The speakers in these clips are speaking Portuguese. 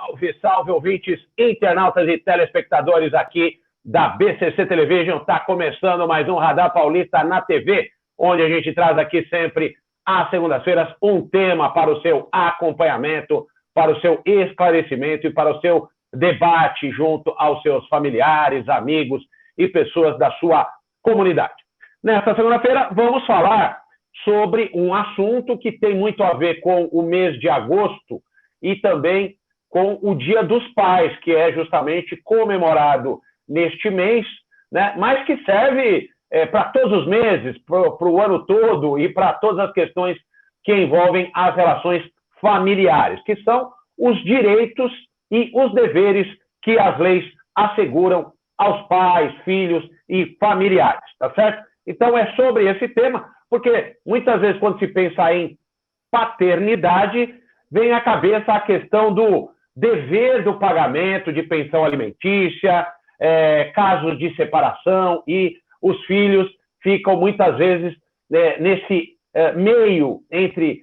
Salve, salve, ouvintes, internautas e telespectadores aqui da BCC Television. Está começando mais um Radar Paulista na TV, onde a gente traz aqui sempre, às segundas-feiras, um tema para o seu acompanhamento, para o seu esclarecimento e para o seu debate junto aos seus familiares, amigos e pessoas da sua comunidade. Nesta segunda-feira, vamos falar sobre um assunto que tem muito a ver com o mês de agosto e também com o Dia dos Pais, que é justamente comemorado neste mês, né? Mas que serve para todos os meses, para o ano todo e para todas as questões que envolvem as relações familiares, que são os direitos e os deveres que as leis asseguram aos pais, filhos e familiares, tá certo? Então é sobre esse tema, porque muitas vezes quando se pensa em paternidade, vem à cabeça a questão do dever do pagamento de pensão alimentícia, casos de separação, e os filhos ficam muitas vezes nesse meio entre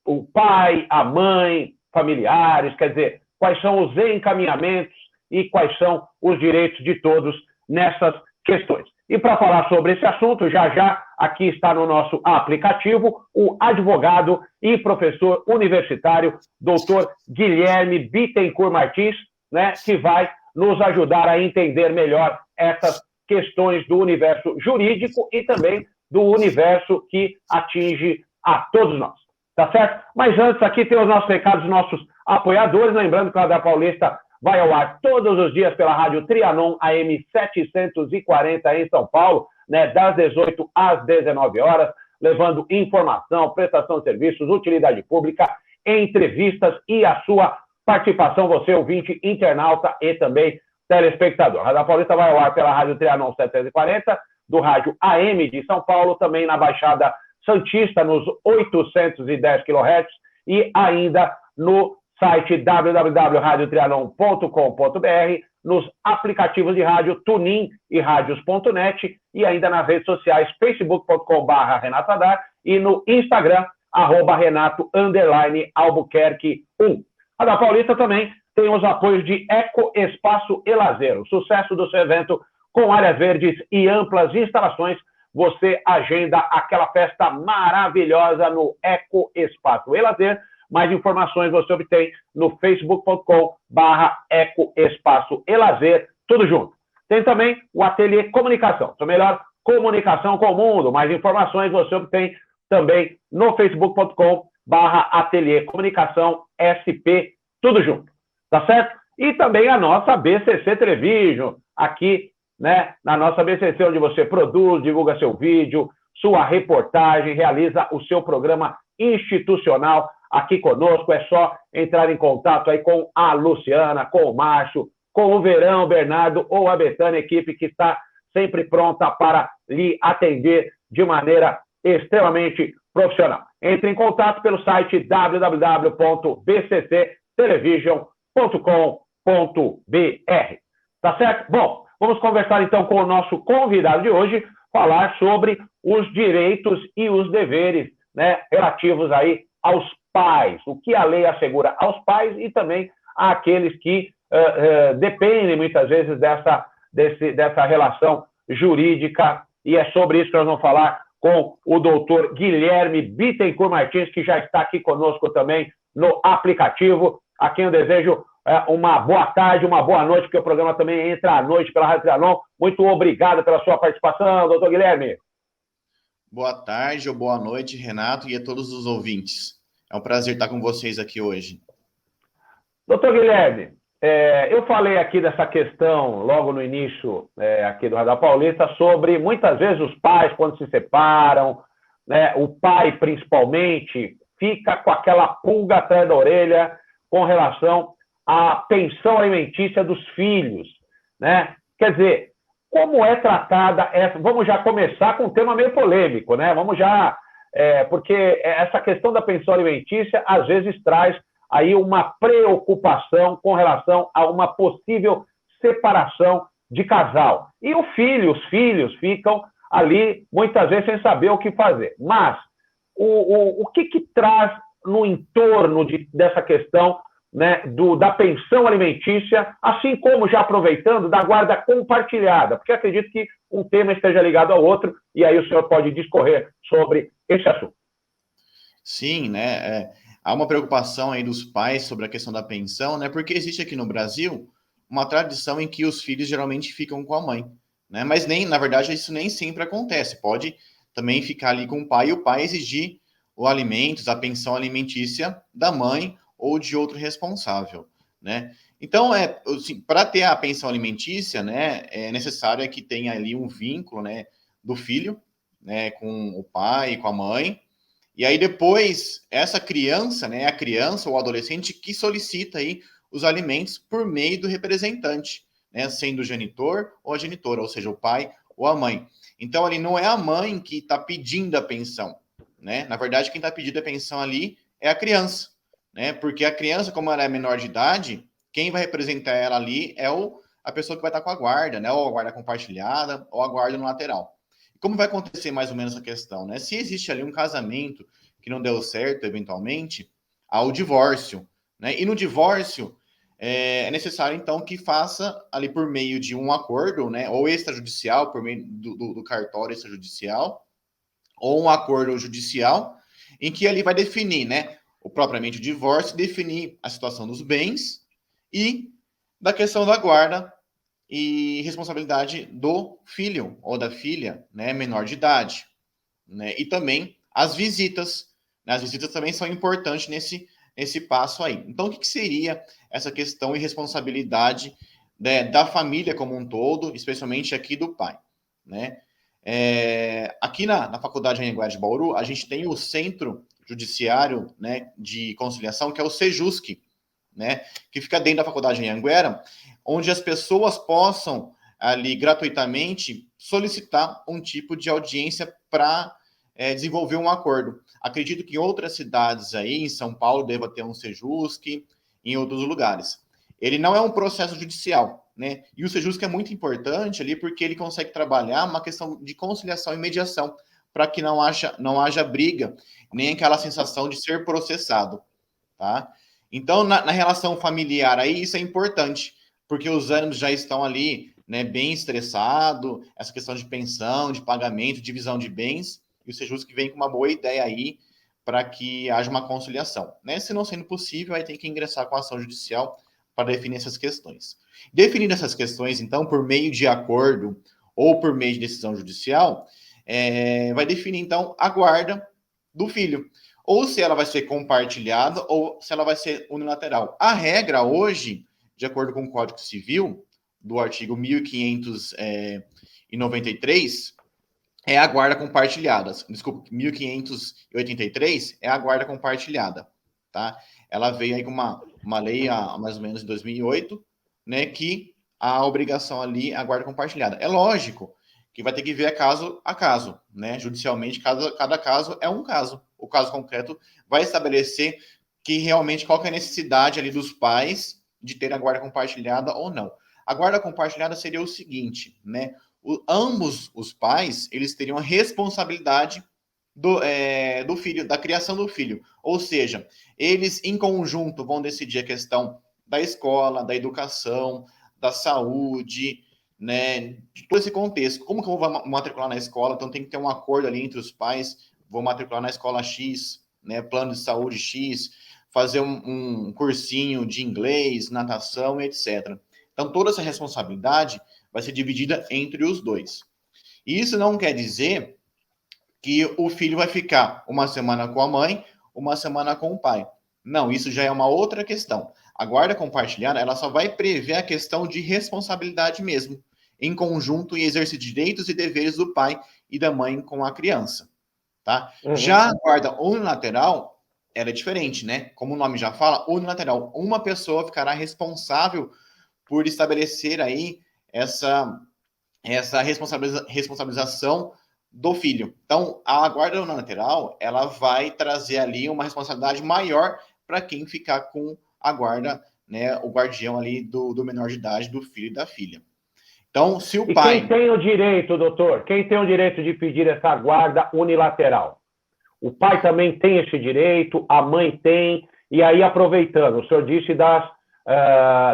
o pai, a mãe, familiares, quer dizer, quais são os encaminhamentos e quais são os direitos de todos nessas questões. E para falar sobre esse assunto, já aqui está no nosso aplicativo o advogado e professor universitário, doutor Guilherme Bittencourt Martins, né, que vai nos ajudar a entender melhor essas questões do universo jurídico e também do universo que atinge a todos nós. Tá certo? Mas antes, aqui tem os nossos recados, nossos apoiadores. Lembrando que o Radar Paulista vai ao ar todos os dias pela Rádio Trianon AM 740 em São Paulo, né, das 18 às 19 horas, levando informação, prestação de serviços, utilidade pública, entrevistas e a sua participação, você ouvinte, internauta e também telespectador. A Radar Paulista vai ao ar pela Rádio Trianon 740, do rádio AM de São Paulo, também na Baixada Santista, nos 810 kHz, e ainda no site www.radiotrianon.com.br, nos aplicativos de rádio TuneIn e radios.net, e ainda nas redes sociais facebook.com/RenatoAdar e no Instagram, @Renato_Albuquerque1. A da Paulista também tem os apoios de Eco Espaço e Lazer. O sucesso do seu evento com áreas verdes e amplas instalações, você agenda aquela festa maravilhosa no Eco Espaço e Lazer. Mais informações você obtém no facebook.com/Eco Espaço e Lazer, tudo junto. Tem também o Ateliê Comunicação, a melhor comunicação com o mundo. Mais informações você obtém também no facebook.com/Ateliê Comunicação SP, tudo junto. Tá certo? E também a nossa BCC Television, aqui, né, na nossa BCC, onde você produz, divulga seu vídeo, sua reportagem, realiza o seu programa institucional aqui conosco. É só entrar em contato aí com a Luciana, com o Márcio, com o Verão, Bernardo ou a Betânia, equipe que está sempre pronta para lhe atender de maneira extremamente profissional. Entre em contato pelo site www.bcctelevision.com.br. Tá certo? Bom, vamos conversar então com o nosso convidado de hoje, falar sobre os direitos e os deveres, né, relativos aí aos pais, o que a lei assegura aos pais e também àqueles que dependem muitas vezes dessa relação jurídica, e é sobre isso que nós vamos falar com o doutor Guilherme Bittencourt Martins, que já está aqui conosco também no aplicativo, a quem eu desejo uma boa tarde, uma boa noite, porque o programa também entra à noite pela Rádio Trianon. Muito obrigado pela sua participação, doutor Guilherme. Boa tarde ou boa noite, Renato, e a todos os ouvintes. É um prazer estar com vocês aqui hoje. Doutor Guilherme, eu falei aqui dessa questão logo no início aqui do Radar Paulista sobre, muitas vezes, os pais, quando se separam, né, o pai, principalmente, fica com aquela pulga atrás da orelha com relação à pensão alimentícia dos filhos, né? Quer dizer, como é tratada essa... Vamos já começar com um tema meio polêmico, né? Vamos já... porque essa questão da pensão alimentícia, às vezes, traz aí uma preocupação com relação a uma possível separação de casal. E os filhos ficam ali, muitas vezes, sem saber o que fazer. Mas o que traz no entorno dessa questão né, da pensão alimentícia, assim como, já aproveitando, da guarda compartilhada, porque acredito que um tema esteja ligado ao outro, e aí o senhor pode discorrer sobre esse assunto. Sim, né? Há uma preocupação aí dos pais sobre a questão da pensão, né? Porque existe aqui no Brasil uma tradição em que os filhos geralmente ficam com a mãe, né? Mas nem, na verdade, isso nem sempre acontece. Pode também ficar ali com o pai e o pai exigir o alimentos, a pensão alimentícia da mãe ou de outro responsável, né? Então, assim, para ter a pensão alimentícia, né, é necessário que tenha ali um vínculo, né, do filho, né, com o pai, com a mãe. E aí depois, essa criança, né, a criança ou adolescente que solicita aí os alimentos por meio do representante, né, sendo o genitor ou a genitora, ou seja, o pai ou a mãe. Então, ali não é a mãe que está pedindo a pensão, né? Na verdade, quem está pedindo a pensão ali é a criança, né? Porque a criança, como ela é menor de idade, quem vai representar ela ali é a pessoa que vai estar com a guarda, né? Ou a guarda compartilhada, ou a guarda no lateral. Como vai acontecer mais ou menos essa questão, né? Se existe ali um casamento que não deu certo, eventualmente, há o divórcio, né? E no divórcio é necessário, então, que faça ali por meio de um acordo, né? Ou extrajudicial, por meio do cartório extrajudicial, ou um acordo judicial, em que ele vai definir, né? O propriamente o divórcio, definir a situação dos bens e da questão da guarda e responsabilidade do filho ou da filha, né, menor de idade, né? E também as visitas, né? As visitas também são importantes nesse passo aí. Então, o que seria essa questão e responsabilidade, né, da família como um todo, especialmente aqui do pai, né? Aqui na Faculdade Anhanguera de Bauru, a gente tem o Centro Judiciário, né, de Conciliação, que é o Sejusc, né, que fica dentro da Faculdade Anhanguera, onde as pessoas possam ali gratuitamente solicitar um tipo de audiência para desenvolver um acordo. Acredito que em outras cidades aí, em São Paulo, deva ter um Sejusc, em outros lugares. Ele não é um processo judicial, né? E o Sejusc é muito importante ali porque ele consegue trabalhar uma questão de conciliação e mediação para que não haja briga, nem aquela sensação de ser processado, tá? Então, na relação familiar aí, isso é importante, porque os ânimos já estão ali, né, bem estressado, essa questão de pensão, de pagamento, divisão de bens, e o Sejusc vem com uma boa ideia aí para que haja uma conciliação, né? Se não sendo possível, aí tem que ingressar com a ação judicial para definir essas questões. Definindo essas questões, então, por meio de acordo ou por meio de decisão judicial, vai definir, então, a guarda do filho, ou se ela vai ser compartilhada ou se ela vai ser unilateral. A regra hoje, de acordo com o Código Civil, do artigo 1593, é a guarda compartilhada. Desculpa, 1583 é a guarda compartilhada, tá? Ela veio aí com uma lei há mais ou menos em 2008, né, que a obrigação ali é a guarda compartilhada. É lógico que vai ter que ver caso a caso, né? Judicialmente, cada caso é um caso. O caso concreto vai estabelecer que realmente qual que é a necessidade ali dos pais de ter a guarda compartilhada ou não. A guarda compartilhada seria o seguinte, né? Ambos os pais, eles teriam a responsabilidade do filho, da criação do filho. Ou seja, eles em conjunto vão decidir a questão da escola, da educação, da saúde, né, de todo esse contexto. Como que eu vou matricular na escola? Então tem que ter um acordo ali entre os pais. Vou matricular na escola X, né, plano de saúde X, fazer um cursinho de inglês, natação e etc. Então toda essa responsabilidade vai ser dividida entre os dois. E isso não quer dizer que o filho vai ficar uma semana com a mãe, uma semana com o pai. Não, isso já é uma outra questão. A guarda compartilhada, ela só vai prever a questão de responsabilidade mesmo, em conjunto e exercer direitos e deveres do pai e da mãe com a criança, tá? Uhum. Já a guarda unilateral, ela é diferente, né? Como o nome já fala, unilateral. Uma pessoa ficará responsável por estabelecer aí essa responsabilização do filho. Então, a guarda unilateral, ela vai trazer ali uma responsabilidade maior para quem ficar com a guarda, né, o guardião ali do menor de idade, do filho e da filha. Então, se o pai... Quem tem o direito, doutor? Quem tem o direito de pedir essa guarda unilateral? O pai também tem esse direito, a mãe tem, E aí, aproveitando, o senhor disse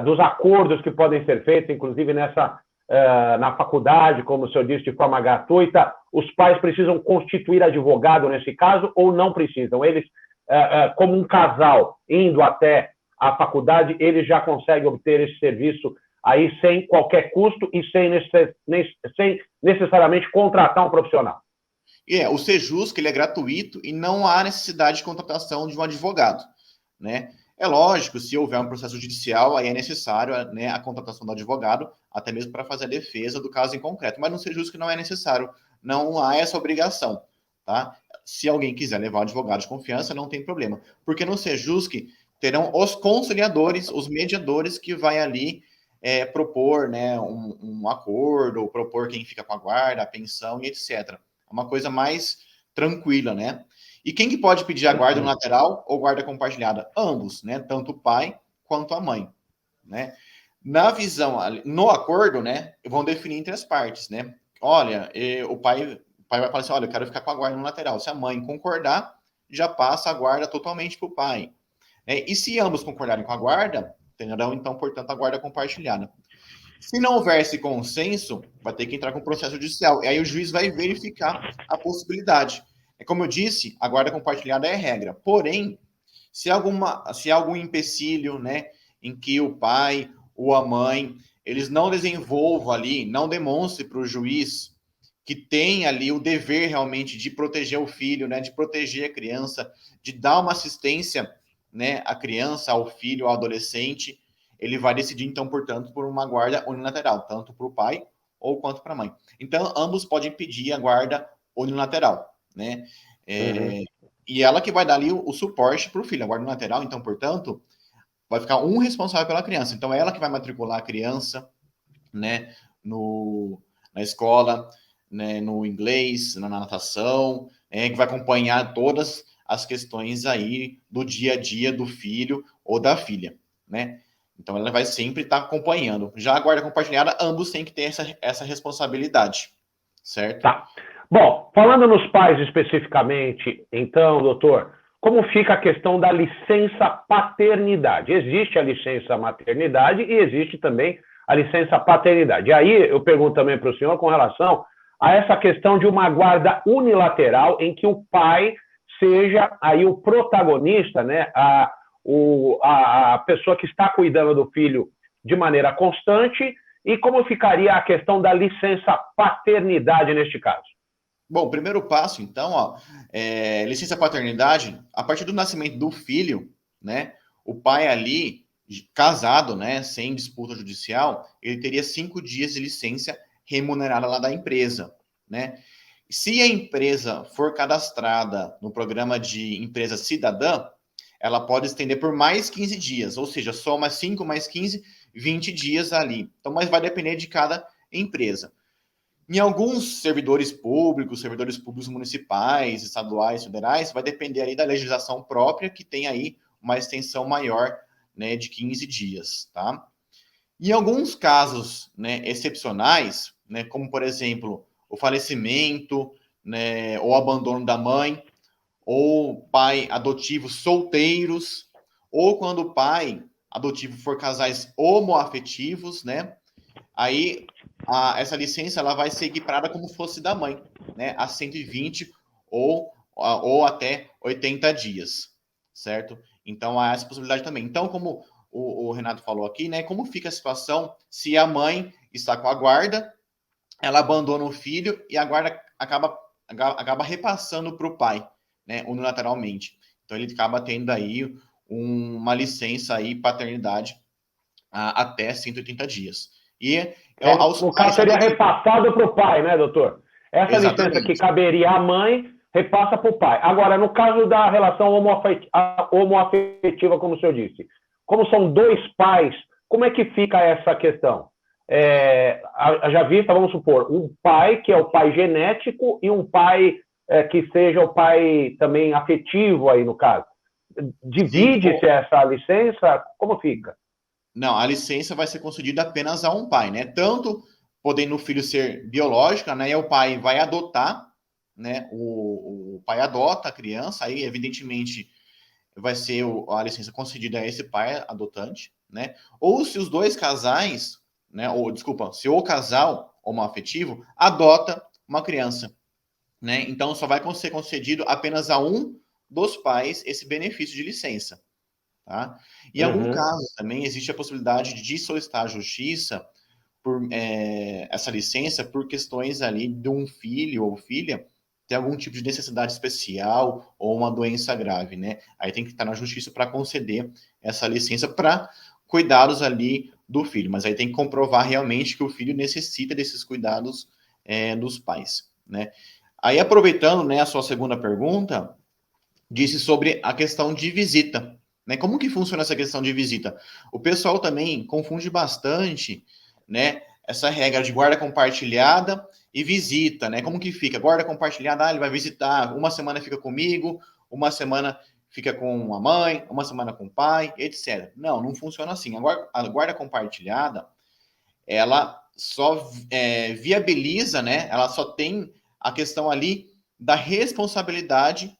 dos acordos que podem ser feitos, inclusive na faculdade, como o senhor disse, de forma gratuita, os pais precisam constituir advogado nesse caso ou não precisam? Eles, como um casal, indo até a faculdade, eles já conseguem obter esse serviço aí sem qualquer custo e sem necessariamente contratar um profissional. O Sejusc, ele é gratuito e não há necessidade de contratação de um advogado, né? É lógico, se houver um processo judicial, aí é necessário, né, a contratação do advogado, até mesmo para fazer a defesa do caso em concreto. Mas no Sejusc não é necessário, não há essa obrigação, tá? Se alguém quiser levar um advogado de confiança, não tem problema. Porque no Sejusc terão os conciliadores, os mediadores que vai ali propor, né, um acordo, ou propor quem fica com a guarda, a pensão e etc. É uma coisa mais tranquila, né? E quem que pode pedir a guarda unilateral ou guarda compartilhada? Ambos, né? Tanto o pai quanto a mãe, né? Na visão, no acordo, né, vão definir entre as partes, né? Olha, o pai vai falar assim, olha, eu quero ficar com a guarda unilateral. Se a mãe concordar, já passa a guarda totalmente para o pai. E se ambos concordarem com a guarda, terão, então, portanto, a guarda compartilhada. Se não houver esse consenso, vai ter que entrar com o processo judicial. E aí o juiz vai verificar a possibilidade. Como eu disse, a guarda compartilhada é regra. Porém, se algum empecilho, né, em que o pai ou a mãe, eles não desenvolvam ali, não demonstre para o juiz que tem ali o dever realmente de proteger o filho, né, de proteger a criança, de dar uma assistência, né, à criança, ao filho, ao adolescente, ele vai decidir, então, portanto, por uma guarda unilateral, tanto para o pai ou quanto para a mãe. Então, ambos podem pedir a guarda unilateral, né? E ela que vai dar ali o suporte para o filho. A guarda unilateral, então, portanto, vai ficar um responsável pela criança. Então, é ela que vai matricular a criança, né, na escola, né, no inglês, na natação, que vai acompanhar todas as questões aí do dia a dia do filho ou da filha, né? Então, ela vai sempre estar acompanhando. Já a guarda compartilhada, ambos têm que ter essa responsabilidade, certo? Tá. Bom, falando nos pais especificamente, então, doutor, como fica a questão da licença paternidade? Existe a licença maternidade e existe também a licença paternidade. E aí eu pergunto também para o senhor com relação a essa questão de uma guarda unilateral em que o pai seja aí o protagonista, né, a pessoa que está cuidando do filho de maneira constante, e como ficaria a questão da licença paternidade neste caso? Bom, o primeiro passo, então, licença paternidade, a partir do nascimento do filho, né, o pai ali, casado, né, sem disputa judicial, ele teria 5 dias de licença remunerada lá da empresa, né? Se a empresa for cadastrada no programa de empresa cidadã, ela pode estender por mais 15 dias, ou seja, soma 5 mais 15, 20 dias ali. Então, mas vai depender de cada empresa. Em alguns servidores públicos municipais, estaduais, federais, vai depender aí da legislação própria, que tem aí uma extensão maior, né, de 15 dias, tá? Em alguns casos, né, excepcionais, né, como, por exemplo, o falecimento, né, ou abandono da mãe, ou pai adotivo solteiros, ou quando o pai adotivo for casais homoafetivos, né? Aí essa licença ela vai ser equiparada como fosse da mãe, né? A 120 ou até 80 dias, certo? Então há essa possibilidade também. Então, como o Renato falou aqui, né? Como fica a situação se a mãe está com a guarda, ela abandona o filho e a guarda acaba repassando para o pai, né, unilateralmente. Então ele acaba tendo aí uma licença aí paternidade até 180 dias. E no caso seria repassado para o pai, né, doutor? Essa Exatamente. Licença que caberia à mãe repassa para o pai. Agora, no caso da relação homoafetiva, como o senhor disse, como são dois pais, como é que fica essa questão? Já vista, vamos supor, um pai que é o pai genético e um pai que seja o pai também afetivo aí no caso. Divide-se essa licença? Como fica? Não, a licença vai ser concedida apenas a um pai, né? Tanto podendo o filho ser biológico, né? E o pai vai adotar, né? O pai adota a criança, aí evidentemente vai ser a licença concedida a esse pai adotante, né? Ou se os dois casais, né? Ou desculpa, se o casal homoafetivo adota uma criança, né? Então só vai ser concedido apenas a um dos pais esse benefício de licença, tá? Em algum caso também existe a possibilidade de solicitar à justiça por essa licença por questões ali de um filho ou filha ter algum tipo de necessidade especial ou uma doença grave, né? Aí tem que estar na justiça para conceder essa licença para cuidados ali do filho, mas aí tem que comprovar realmente que o filho necessita desses cuidados dos pais, né? Aí aproveitando, né, a sua segunda pergunta, disse sobre a questão de visita, né? Como que funciona essa questão de visita? O pessoal também confunde bastante, né? Essa regra de guarda compartilhada e visita, né? Como que fica? Guarda compartilhada, ele vai visitar, uma semana fica comigo, uma semana fica com a mãe, uma semana com o pai, etc. Não, não funciona assim. A guarda compartilhada, ela só viabiliza, né? Ela só tem a questão ali da responsabilidade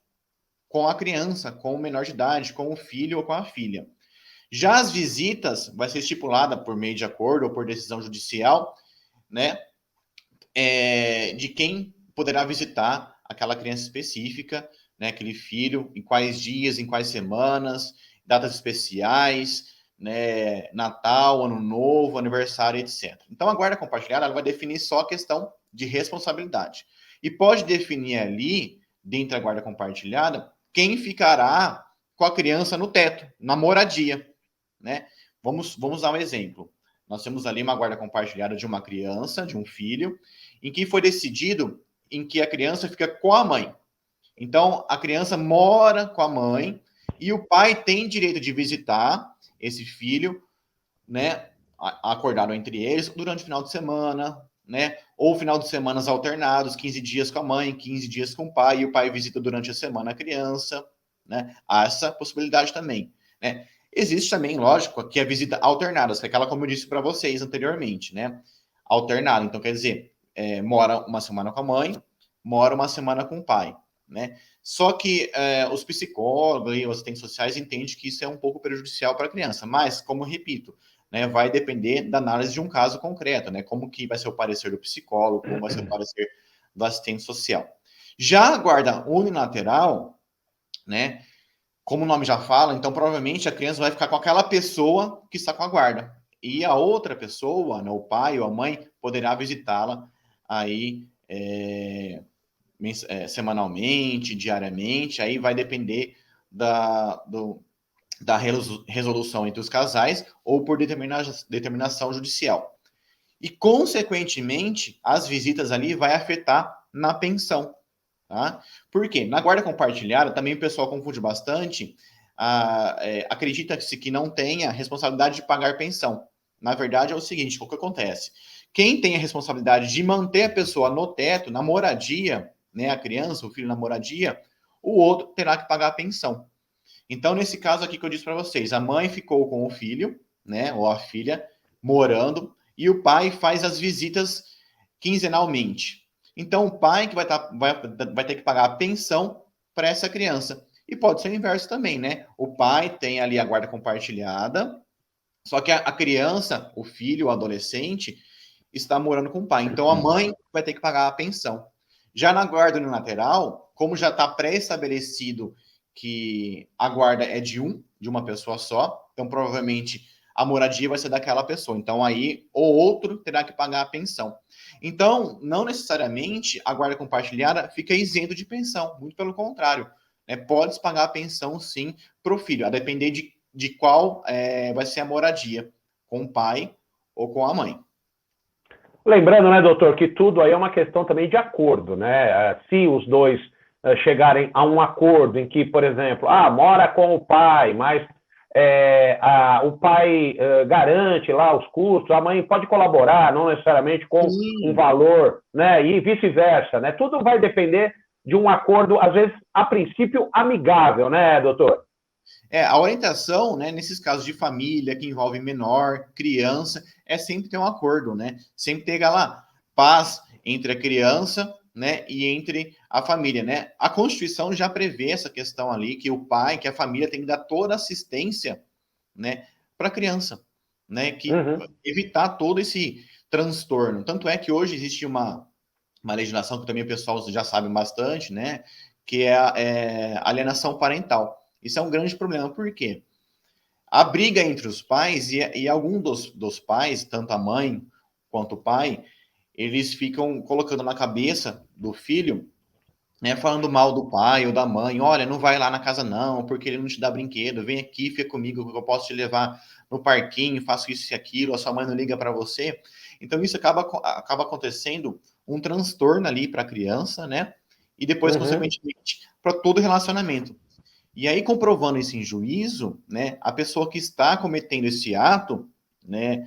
com a criança, com o menor de idade, com o filho ou com a filha. Já as visitas vai ser estipulada por meio de acordo ou por decisão judicial, né, de quem poderá visitar aquela criança específica, né, aquele filho, em quais dias, em quais semanas, datas especiais, né, Natal, Ano Novo, aniversário, etc. Então, a guarda compartilhada ela vai definir só a questão de responsabilidade. E pode definir ali, dentro da guarda compartilhada, quem ficará com a criança no teto, na moradia, né? Vamos dar um exemplo. Nós temos ali uma guarda compartilhada de uma criança, de um filho, em que foi decidido em que a criança fica com a mãe. Então, a criança mora com a mãe e o pai tem direito de visitar esse filho, né? Acordado entre eles durante o final de semana, né? Ou final de semanas alternados, 15 dias com a mãe, 15 dias com o pai, e o pai visita durante a semana a criança, né? Há essa possibilidade também, né? Existe também, lógico, que a visita alternada, que é aquela como eu disse para vocês anteriormente, né? Alternada, então quer dizer, mora uma semana com a mãe, mora uma semana com o pai, né? Só que os psicólogos e os assistentes sociais entendem que isso é um pouco prejudicial para a criança, mas, como eu repito, né, vai depender da análise de um caso concreto, né? Como que vai ser o parecer do psicólogo, como vai ser o parecer do assistente social. Já a guarda unilateral, né? Como o nome já fala, então provavelmente a criança vai ficar com aquela pessoa que está com a guarda. E a outra pessoa, né, o pai ou a mãe, poderá visitá-la aí semanalmente, diariamente, aí vai depender da resolução entre os casais ou por determinação judicial. E, consequentemente, as visitas ali vai afetar na pensão. Tá? Por quê? Na guarda compartilhada, também o pessoal confunde bastante, acredita-se que não tenha responsabilidade de pagar pensão. Na verdade, é o seguinte, o que acontece? Quem tem a responsabilidade de manter a pessoa no teto, na moradia, né, a criança, o filho na moradia, o outro terá que pagar a pensão. Então, nesse caso aqui que eu disse para vocês, a mãe ficou com o filho, né, ou a filha, morando, e o pai faz as visitas quinzenalmente. Então, o pai que vai ter que pagar a pensão para essa criança. E pode ser o inverso também, né? O pai tem ali a guarda compartilhada, só que a criança, o filho, o adolescente, está morando com o pai. Então, a mãe vai ter que pagar a pensão. Já na guarda unilateral, como já está pré-estabelecido que a guarda é de uma pessoa só, então provavelmente a moradia vai ser daquela pessoa. Então aí o outro terá que pagar a pensão. Então, não necessariamente a guarda compartilhada fica isento de pensão, muito pelo contrário. Né? Pode pagar a pensão sim para o filho, a depender de qual vai ser a moradia, com o pai ou com a mãe. Lembrando, né, doutor, que tudo aí é uma questão também de acordo, né? Se os dois chegarem a um acordo em que, por exemplo, mora com o pai, mas o pai garante lá os custos, a mãe pode colaborar, não necessariamente com um valor, né? E vice-versa, né? Tudo vai depender de um acordo, às vezes, a princípio, amigável, né, doutor? A orientação, né, nesses casos de família que envolve menor, criança, é sempre ter um acordo, né? Sempre ter lá paz entre a criança, né, e entre a família, né? A Constituição já prevê essa questão ali, que o pai, que a família tem que dar toda assistência, né, para a criança, né, que evitar todo esse transtorno. Tanto é que hoje existe uma legislação que também o pessoal já sabe bastante, né, que é a alienação parental. Isso é um grande problema, por quê? A briga entre os pais e algum dos pais, tanto a mãe quanto o pai, eles ficam colocando na cabeça do filho, né, falando mal do pai ou da mãe, olha, não vai lá na casa não, porque ele não te dá brinquedo, vem aqui, fica comigo, eu posso te levar no parquinho, faço isso e aquilo, a sua mãe não liga para você. Então isso acaba acontecendo um transtorno ali para a criança, né, e depois, consequentemente, para todo relacionamento. E aí, comprovando isso em juízo, né, a pessoa que está cometendo esse ato, né,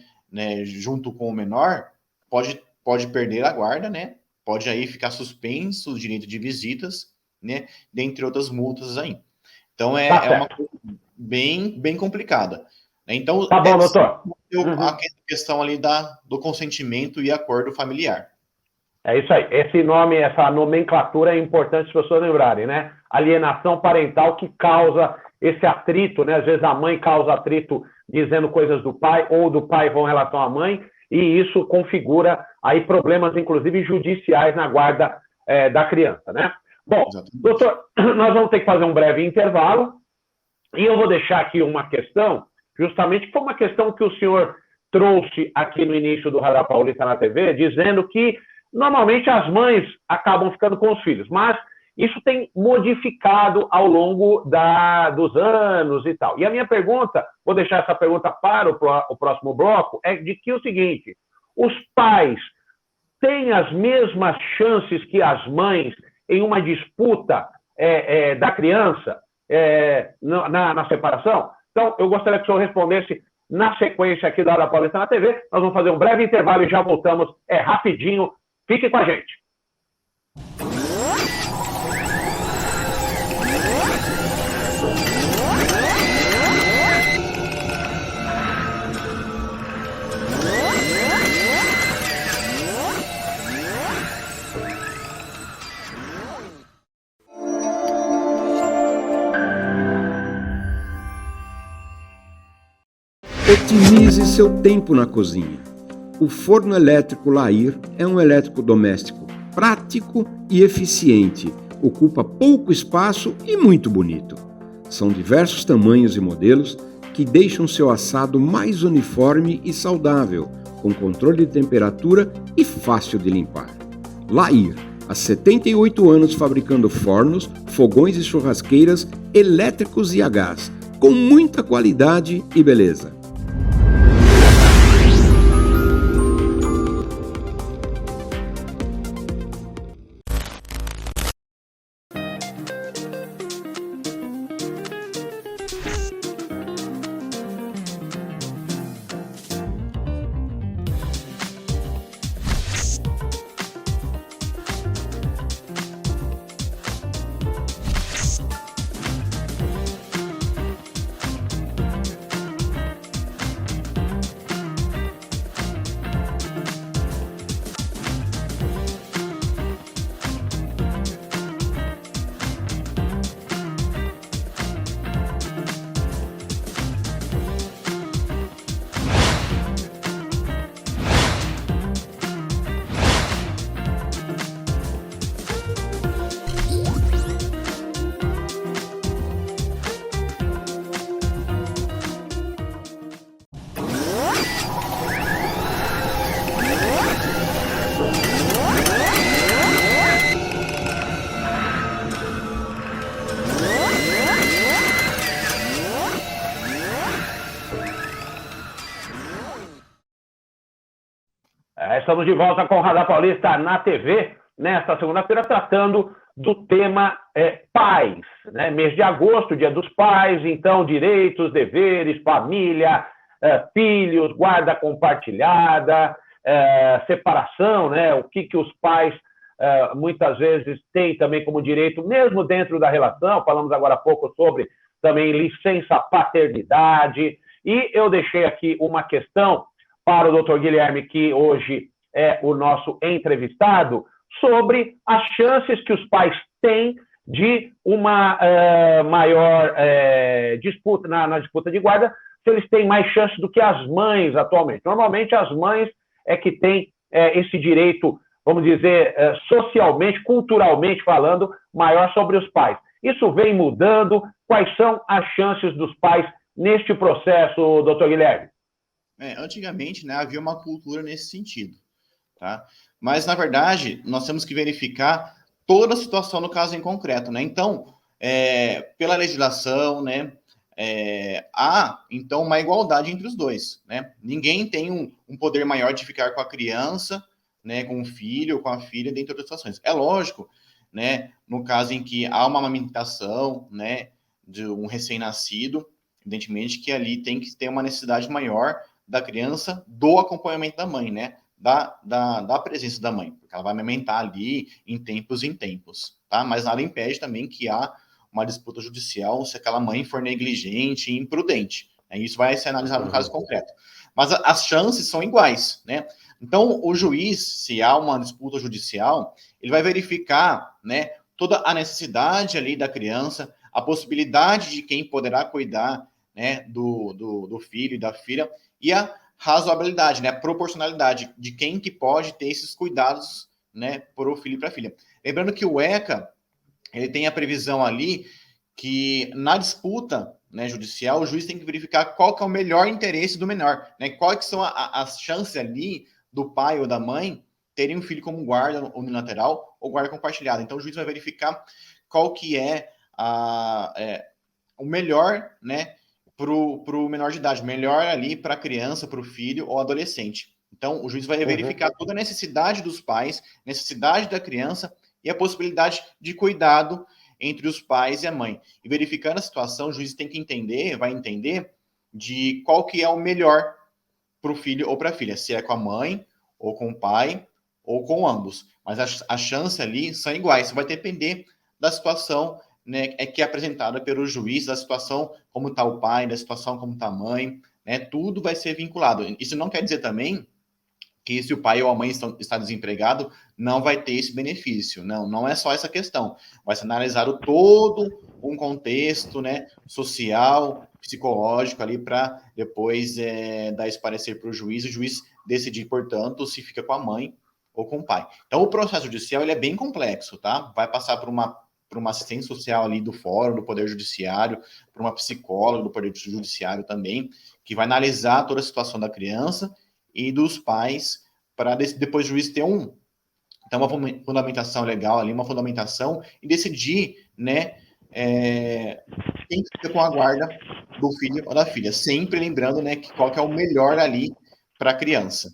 junto com o menor, pode perder a guarda, né, pode aí ficar suspenso o direito de visitas, né, dentre outras multas aí. Então, é uma coisa bem complicada. Então, tá bom, doutor. A questão ali do consentimento e acordo familiar. É isso aí. Esse nome, essa nomenclatura é importante as pessoas lembrarem, né? Alienação parental que causa esse atrito, né? Às vezes a mãe causa atrito dizendo coisas do pai, ou do pai vão em relação à mãe, e isso configura aí problemas, inclusive, judiciais na guarda da criança, né? Bom, doutor, nós vamos ter que fazer um breve intervalo, e eu vou deixar aqui uma questão, justamente que foi uma questão que o senhor trouxe aqui no início do Radar Paulista na TV, dizendo que normalmente as mães acabam ficando com os filhos, mas isso tem modificado ao longo dos anos e tal. E a minha pergunta, vou deixar essa pergunta para o próximo bloco, é de que o seguinte, os pais têm as mesmas chances que as mães em uma disputa da criança na separação? Então, eu gostaria que o senhor respondesse na sequência aqui da Hora Paulista na TV. Nós vamos fazer um breve intervalo e já voltamos rapidinho. Fique com a gente. Otimize seu tempo na cozinha. O forno elétrico Lair é um eletrodoméstico prático e eficiente, ocupa pouco espaço e muito bonito. São diversos tamanhos e modelos que deixam seu assado mais uniforme e saudável, com controle de temperatura e fácil de limpar. Lair, há 78 anos fabricando fornos, fogões e churrasqueiras elétricos e a gás, com muita qualidade e beleza. Estamos de volta com o Radar Paulista na TV, nesta segunda-feira, tratando do tema pais, né? Mês de agosto, Dia dos Pais, então direitos, deveres, família, filhos, guarda compartilhada, separação, né? O que os pais muitas vezes têm também como direito, mesmo dentro da relação. Falamos agora há pouco sobre também licença paternidade, e eu deixei aqui uma questão para o doutor Guilherme, que hoje é o nosso entrevistado, sobre as chances que os pais têm de uma maior disputa, na disputa de guarda, se eles têm mais chances do que as mães atualmente. Normalmente, as mães é que têm esse direito, vamos dizer, socialmente, culturalmente falando, maior sobre os pais. Isso vem mudando. Quais são as chances dos pais neste processo, doutor Guilherme? Antigamente, né, havia uma cultura nesse sentido, tá? Mas, na verdade, nós temos que verificar toda a situação no caso em concreto, né? Então, pela legislação, né, há, então, uma igualdade entre os dois, né? Ninguém tem um poder maior de ficar com a criança, né, com o filho ou com a filha dentro das situações. É lógico, né, no caso em que há uma amamentação, né, de um recém-nascido, evidentemente que ali tem que ter uma necessidade maior da criança, do acompanhamento da mãe, né, da presença da mãe, porque ela vai amamentar ali em tempos, tá? Mas nada impede também que há uma disputa judicial se aquela mãe for negligente e imprudente. Né? Isso vai ser analisado no caso concreto. Mas as chances são iguais, né? Então, o juiz, se há uma disputa judicial, ele vai verificar, né, toda a necessidade ali da criança, a possibilidade de quem poderá cuidar, né, do filho e da filha, e a razoabilidade, né, a proporcionalidade de quem que pode ter esses cuidados, né, para o filho e para a filha. Lembrando que o ECA, ele tem a previsão ali que na disputa, né, judicial, o juiz tem que verificar qual que é o melhor interesse do menor, né, quais que são as chances ali do pai ou da mãe terem um filho como guarda unilateral ou guarda compartilhada. Então, o juiz vai verificar qual que é o melhor, né, para o menor de idade, melhor ali para a criança, para o filho ou adolescente. Então, o juiz vai verificar toda a necessidade dos pais, necessidade da criança e a possibilidade de cuidado entre os pais e a mãe. E verificando a situação, o juiz tem que vai entender de qual que é o melhor para o filho ou para a filha, se é com a mãe, ou com o pai, ou com ambos. Mas as chances ali são iguais, isso vai depender da situação, né, que é apresentada pelo juiz, da situação como está o pai, da situação como está a mãe, né, tudo vai ser vinculado. Isso não quer dizer também que se o pai ou a mãe está desempregado, não vai ter esse benefício. Não é só essa questão. Vai ser analisado todo um contexto, né, social, psicológico ali, para depois dar esse parecer para o juiz decidir, portanto, se fica com a mãe ou com o pai. Então, o processo judicial ele é bem complexo, tá? Vai passar por uma assistência social ali do fórum, do Poder Judiciário, por uma psicóloga do Poder Judiciário também, que vai analisar toda a situação da criança e dos pais, para depois o juiz ter uma fundamentação legal ali, uma fundamentação, e decidir, né, quem fica com a guarda do filho ou da filha, sempre lembrando, né, qual que é o melhor ali para a criança.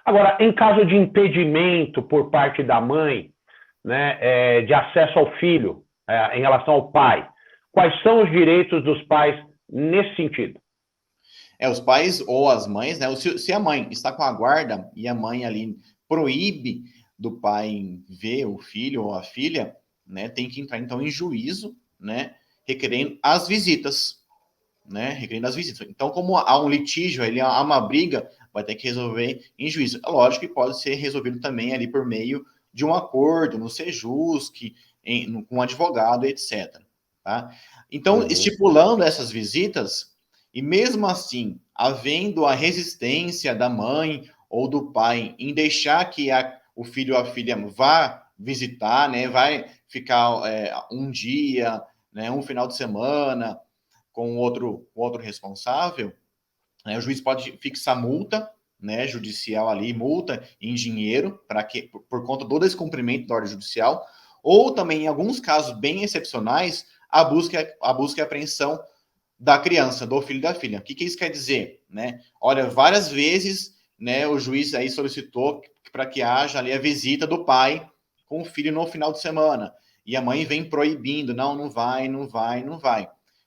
Agora, em caso de impedimento por parte da mãe, né, de acesso ao filho, em relação ao pai, quais são os direitos dos pais nesse sentido? Os pais ou as mães, né? Se a mãe está com a guarda e a mãe ali proíbe do pai ver o filho ou a filha, né? Tem que entrar então em juízo, né? Requerendo as visitas, né? Requerendo as visitas. Então, como há um litígio, há uma briga, vai ter que resolver em juízo. É lógico que pode ser resolvido também ali por meio de um acordo no Sejusc, com um advogado, etc. Tá? Então, estipulando essas visitas, e mesmo assim, havendo a resistência da mãe ou do pai em deixar que o filho ou a filha vá visitar, né, vai ficar um dia, né, um final de semana com outro responsável, né, o juiz pode fixar multa, né, judicial ali, multa em dinheiro, por conta do descumprimento da ordem judicial, ou também, em alguns casos bem excepcionais, a busca e apreensão da criança, do filho e da filha. O que isso quer dizer? Né? Olha, várias vezes, né, o juiz aí solicitou para que haja ali a visita do pai com o filho no final de semana, e a mãe vem proibindo, não vai.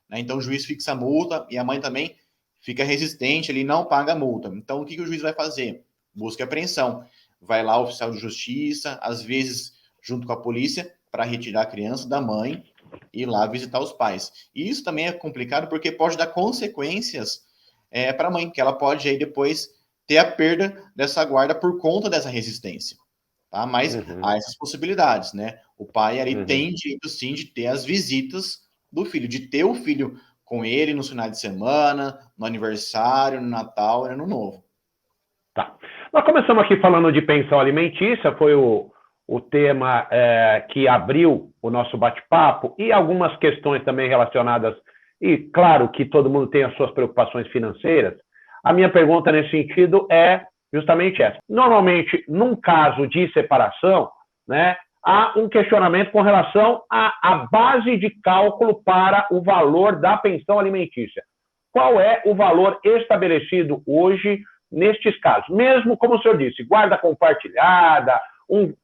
Né? Então o juiz fixa a multa e a mãe também fica resistente, ele não paga a multa. Então o que o juiz vai fazer? Busca e apreensão. Vai lá o oficial de justiça, às vezes junto com a polícia, para retirar a criança da mãe e ir lá visitar os pais. E isso também é complicado porque pode dar consequências para a mãe, que ela pode aí depois ter a perda dessa guarda por conta dessa resistência. tá? Mas há essas possibilidades, né? O pai ali tem direito, sim, de ter as visitas do filho, de ter o filho com ele nos finais de semana, no aniversário, no Natal e no Ano Novo. Tá. Nós começamos aqui falando de pensão alimentícia, foi o tema que abriu o nosso bate-papo, e algumas questões também relacionadas, e claro que todo mundo tem as suas preocupações financeiras. A minha pergunta nesse sentido é justamente essa. Normalmente, num caso de separação, né, há um questionamento com relação à base de cálculo para o valor da pensão alimentícia. Qual é o valor estabelecido hoje nestes casos? Mesmo, como o senhor disse, guarda compartilhada,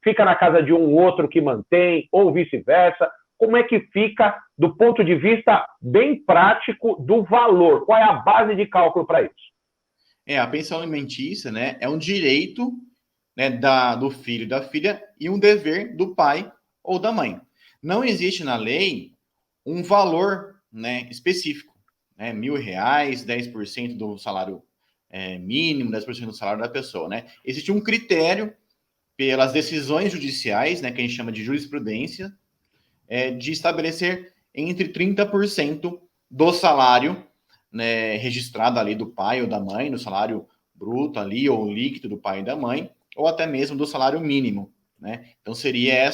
fica na casa de um outro que mantém, ou vice-versa. Como é que fica do ponto de vista bem prático do valor? Qual é a base de cálculo para isso? A pensão alimentícia, né, é um direito, né, do filho e da filha e um dever do pai ou da mãe. Não existe na lei um valor, né, específico, né, R$ 1.000, 10% do salário mínimo, 10% do salário da pessoa, né? Existe um critério pelas decisões judiciais, né, que a gente chama de jurisprudência, de estabelecer entre 30% do salário, né, registrado ali do pai ou da mãe, no salário bruto ali, ou líquido do pai e da mãe, ou até mesmo do salário mínimo, né? Então seria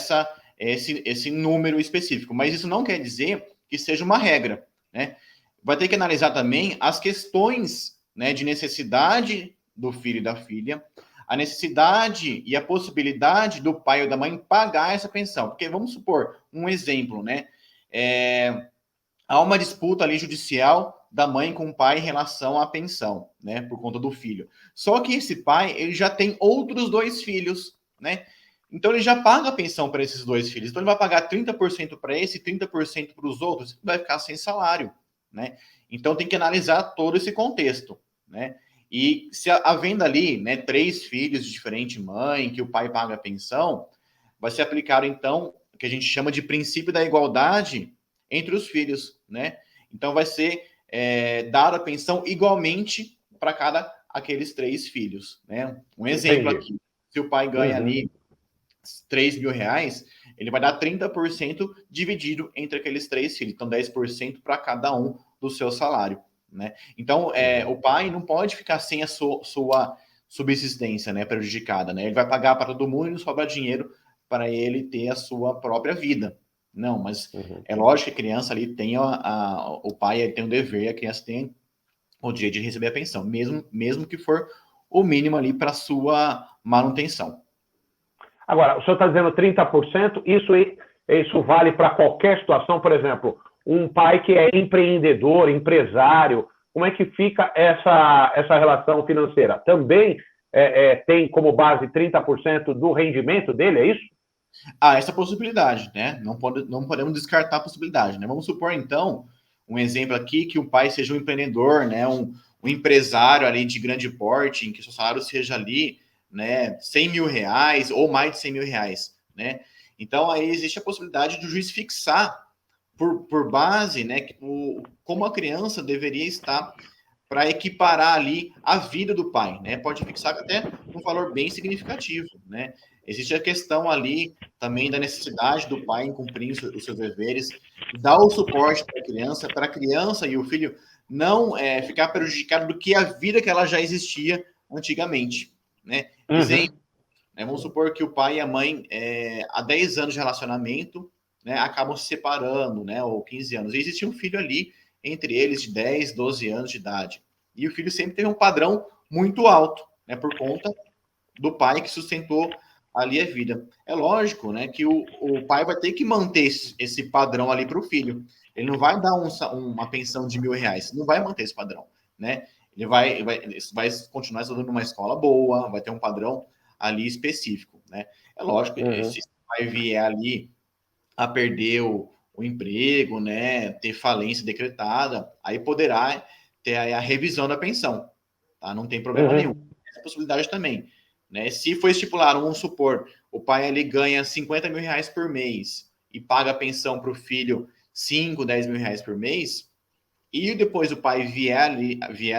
esse número específico. Mas isso não quer dizer que seja uma regra, né? Vai ter que analisar também as questões, né, de necessidade do filho e da filha, a necessidade e a possibilidade do pai ou da mãe pagar essa pensão. Porque vamos supor, um exemplo, né? Há uma disputa ali judicial da mãe com o pai em relação à pensão, né, por conta do filho. Só que esse pai, ele já tem outros 2 filhos, né? Então ele já paga a pensão para esses 2 filhos. Então ele vai pagar 30% para esse e 30% para os outros, vai ficar sem salário, né? Então tem que analisar todo esse contexto, né? E se havendo ali, né, 3 filhos de diferente mãe, que o pai paga a pensão, vai ser aplicado então o que a gente chama de princípio da igualdade entre os filhos, né? Então vai ser dada a pensão igualmente para cada aqueles 3 filhos, né? Um exemplo aqui, se o pai ganha ali R$ 3.000, ele vai dar 30% dividido entre aqueles 3 filhos, então 10% para cada um do seu salário, né? Então o pai não pode ficar sem a sua subsistência, né, prejudicada, né? Ele vai pagar para todo mundo e não sobra dinheiro para ele ter a sua própria vida. Não, mas é lógico que a criança ali tem o pai tem um dever, a criança tem o direito de receber a pensão, mesmo que for o mínimo ali para sua manutenção. Agora, o senhor está dizendo 30%, isso vale para qualquer situação, por exemplo, um pai que é empreendedor, empresário, como é que fica essa relação financeira? Também tem como base 30% do rendimento dele, é isso? Essa possibilidade, né? Não podemos descartar a possibilidade, né? Vamos supor, então, um exemplo aqui, que o pai seja um empreendedor, né? Um empresário ali de grande porte, em que seu salário seja ali, né, R$ 100.000 ou mais de R$ 100.000, né? Então, aí existe a possibilidade do juiz fixar por base, né, como a criança deveria estar para equiparar ali a vida do pai, né? Pode fixar até um valor bem significativo, né? Existe a questão ali também da necessidade do pai em cumprir os seus deveres, dar o suporte para a criança e o filho não ficar prejudicado do que a vida que ela já existia antigamente, né? Exemplo, né? Vamos supor que o pai e a mãe, há 10 anos de relacionamento, né, acabam se separando, né, ou 15 anos. E existe um filho ali entre eles de 10, 12 anos de idade. E o filho sempre teve um padrão muito alto, né, por conta do pai que sustentou ali a vida. É lógico, né, que o pai vai ter que manter esse padrão ali para o filho. Ele não vai dar uma pensão de R$ 1.000, não vai manter esse padrão, né? Ele vai continuar estudando numa escola boa, vai ter um padrão ali específico, né? É lógico que se vai vier ali a perder o emprego, né, ter falência decretada, aí poderá ter a revisão da pensão, tá? Não tem problema nenhum. Essa possibilidade também, né? Se for estipulado, vamos supor, o pai ali ganha R$ 50.000 por mês e paga a pensão para o filho 5, R$ 10.000 por mês, e depois o pai vier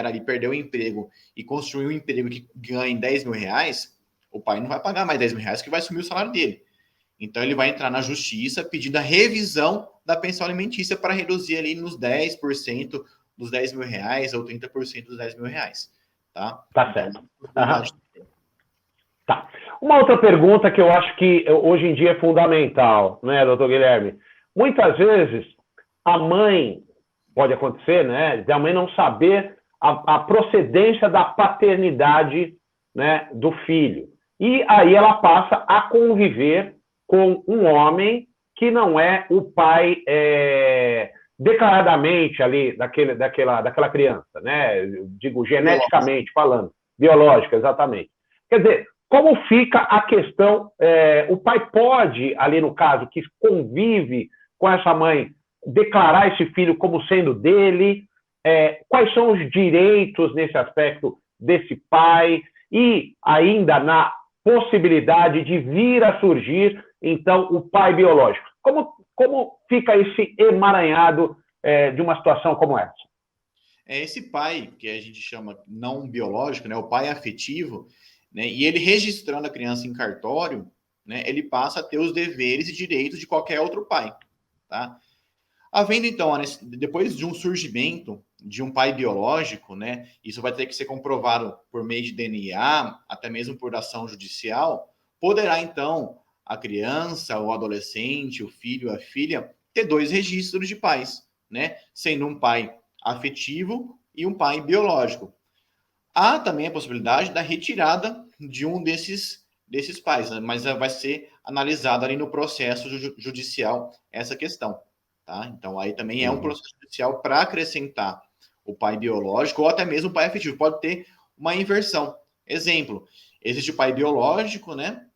ali perder o emprego e construir um emprego que ganhe R$ 10.000, o pai não vai pagar mais 10 mil reais, que vai sumir o salário dele. Então, ele vai entrar na justiça pedindo a revisão da pensão alimentícia para reduzir ali nos 10% dos 10 mil reais ou 30% dos 10 mil reais. Tá? Tá certo. Tá. Uma outra pergunta que eu acho que hoje em dia é fundamental, né, doutor Guilherme? Muitas vezes a mãe, pode acontecer, né, de a mãe não saber a procedência da paternidade, né, do filho. E aí ela passa a conviver com um homem que não é o pai declaradamente ali daquela criança, né? Eu digo geneticamente falando, biológica, exatamente. Quer dizer, como fica a questão, o pai pode, ali no caso, que convive com essa mãe, declarar esse filho como sendo dele? Quais são os direitos nesse aspecto desse pai? E ainda na possibilidade de vir a surgir, então, o pai biológico. Como fica esse emaranhado de uma situação como essa? Esse pai, que a gente chama não biológico, né, o pai afetivo, né, e ele registrando a criança em cartório, né, ele passa a ter os deveres e direitos de qualquer outro pai. Tá? Havendo, então, depois de um surgimento de um pai biológico, né, isso vai ter que ser comprovado por meio de DNA, até mesmo por ação judicial, poderá, então, a criança, o adolescente, o filho, a filha, ter 2 registros de pais, né, sendo um pai afetivo e um pai biológico. Há também a possibilidade da retirada de um desses pais, né, mas vai ser analisado ali no processo judicial essa questão. Tá? Então, aí também é um processo judicial para acrescentar o pai biológico ou até mesmo o pai afetivo. Pode ter uma inversão. Exemplo, existe o pai biológico, né?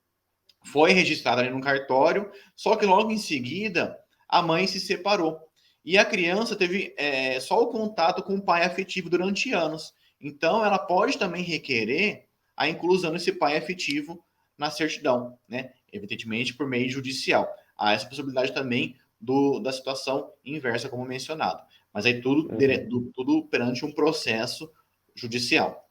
Foi registrado ali no cartório, só que logo em seguida a mãe se separou. E a criança teve só o contato com o pai afetivo durante anos. Então, ela pode também requerer a inclusão desse pai afetivo na certidão, né? Evidentemente, por meio judicial. Há essa possibilidade também da situação inversa, como mencionado. Mas aí tudo perante um processo judicial.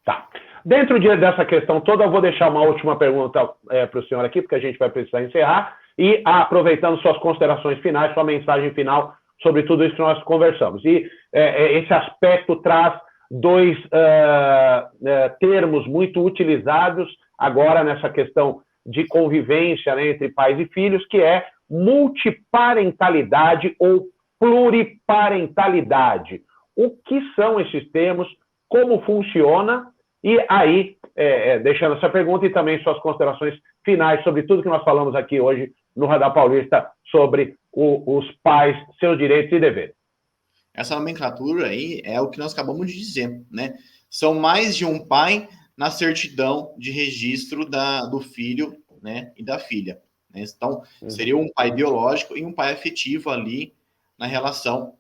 Tá. Dentro dessa questão toda, eu vou deixar uma última pergunta para o senhor aqui, porque a gente vai precisar encerrar, e aproveitando suas considerações finais, sua mensagem final sobre tudo isso que nós conversamos. E esse aspecto traz 2 termos muito utilizados agora nessa questão de convivência, né, entre pais e filhos, que é multiparentalidade ou pluriparentalidade. O que são esses termos? Como funciona? E aí, deixando essa pergunta e também suas considerações finais sobre tudo que nós falamos aqui hoje no Radar Paulista sobre os pais, seus direitos e deveres. Essa nomenclatura aí é o que nós acabamos de dizer, né? São mais de um pai na certidão de registro do filho, né, e da filha. Então, seria um pai biológico e um pai afetivo ali na relação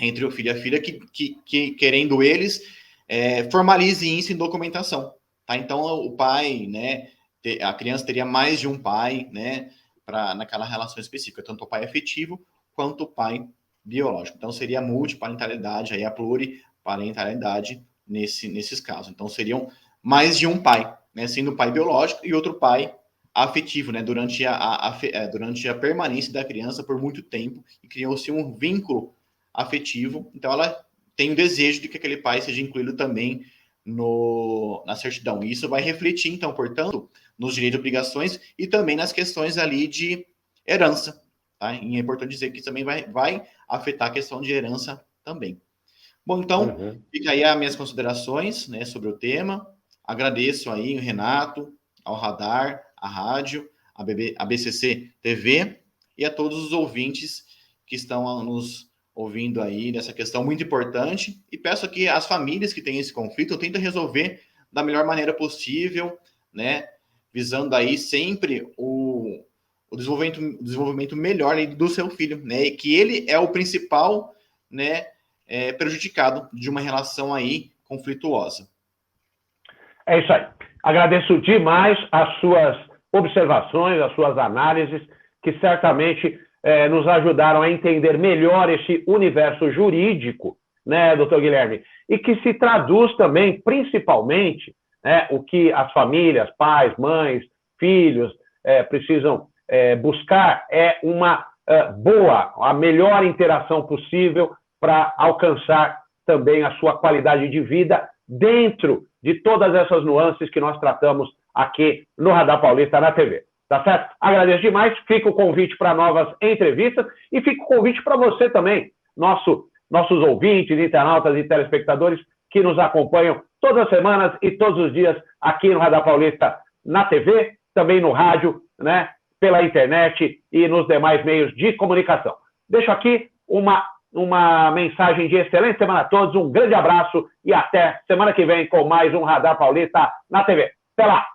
entre o filho e a filha, que querendo eles, formalizem isso em documentação. Tá? Então, o pai, né, a criança teria mais de um pai, né, naquela relação específica, tanto o pai afetivo quanto o pai biológico. Então, seria a multiparentalidade, aí a pluriparentalidade nesses casos. Então, seriam mais de um pai, né, sendo o pai biológico e outro pai afetivo, né, durante a permanência da criança por muito tempo, e criou-se um vínculo afetivo. Então, ela tem o desejo de que aquele pai seja incluído também na certidão. E isso vai refletir, então, portanto, nos direitos e obrigações e também nas questões ali de herança. Tá? E é importante dizer que isso também vai afetar a questão de herança também. Bom, então, fica aí as minhas considerações, né, sobre o tema. Agradeço aí o Renato, ao Radar, a rádio, a BCC TV e a todos os ouvintes que estão nos ouvindo aí nessa questão muito importante, e peço que as famílias que têm esse conflito tentem resolver da melhor maneira possível, né, visando aí sempre o desenvolvimento melhor aí do seu filho, né, e que ele é o principal, né, prejudicado de uma relação aí conflituosa. É isso aí. Agradeço demais as suas observações, as suas análises, que certamente nos ajudaram a entender melhor esse universo jurídico, né, doutor Guilherme? E que se traduz também, principalmente, né? O que as famílias, pais, mães, filhos precisam buscar é uma a melhor interação possível para alcançar também a sua qualidade de vida dentro de todas essas nuances que nós tratamos aqui no Radar Paulista na TV. Tá certo? Agradeço demais. Fica o convite para novas entrevistas e fica o convite para você também, nossos ouvintes, internautas e telespectadores que nos acompanham todas as semanas e todos os dias aqui no Radar Paulista na TV, também no rádio, né, pela internet e nos demais meios de comunicação. Deixo aqui uma mensagem de excelente semana a todos, um grande abraço e até semana que vem com mais um Radar Paulista na TV. Até lá!